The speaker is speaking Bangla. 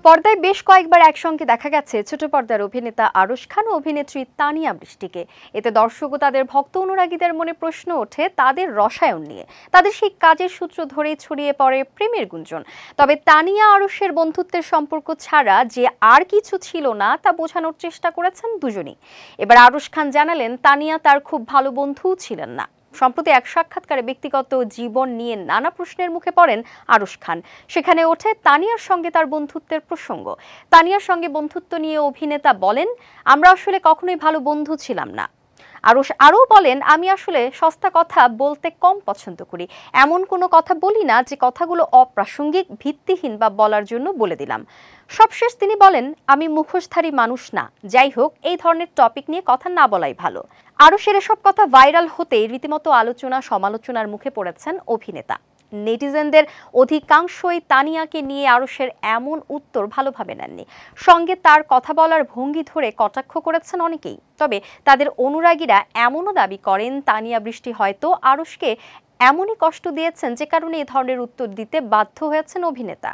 পর্দায় বেশ কয়েকবার একসঙ্গে দেখা গেছে ছোট পর্দার অভিনেতা আরশ খান ও অভিনেত্রী তানিয়া বৃষ্টিকে। এতে দর্শক ও তাদের ভক্ত অনুরাগীদের মনে প্রশ্ন ওঠে তাদের রসায়ন নিয়ে। তাদের সেই কাজের সূত্র ধরেই ছড়িয়ে পড়ে প্রেমের গুঞ্জন। তবে তানিয়া আরশের বন্ধুত্বের সম্পর্ক ছাড়া যে আর কিছু ছিল না তা বোঝানোর চেষ্টা করেছেন দুজনই। এবার আরশ খান জানালেন তানিয়া তার খুব ভালো বন্ধুও ছিলেন না। সম্প্রতি এক সাক্ষাৎকারে ব্যক্তিগত জীবন নিয়ে নানা প্রশ্নের মুখে পড়েন আরশ খান। সেখানে ওঠে তানিয়ার সঙ্গে তার বন্ধুত্বের প্রসঙ্গ। তানিয়ার সঙ্গে বন্ধুত্ব নিয়ে অভিনেতা বলেন, আমরা আসলে কখনোই ভালো বন্ধু ছিলাম না। আরশ আরও বলেন, আমি আসলে সস্তা কথা বলতে কম পছন্দ করি। এমন কোনো কথা বলি না যে কথাগুলো অপ্রাসঙ্গিক, ভিত্তিহীন বা বলার জন্য বলে দিলাম। সবশেষ তিনি বলেন, আমি মুখোশধারী মানুষ না। যাই হোক, এই ধরনের টপিক নিয়ে কথা না বলাই ভালো। আরশের এসব কথা ভাইরাল হতেই রীতিমতো আলোচনা সমালোচনার মুখে পড়েছেন অভিনেতা। নেটিজেনদের অধিকাংশই তানিয়াকে নিয়ে আরশের এমন উত্তর ভালোভাবে নেননি। সঙ্গে তার কথা বলার ভঙ্গি ধরে কটাক্ষ করেছেন অনেকেই। তবে তাদের অনুরাগীরা এমনও দাবি করেন তানিয়া বৃষ্টি হয়তো আরশকে এমনই কষ্ট দিয়েছেন যে কারণে এ ধরনের উত্তর দিতে বাধ্য হয়েছেন অভিনেতা।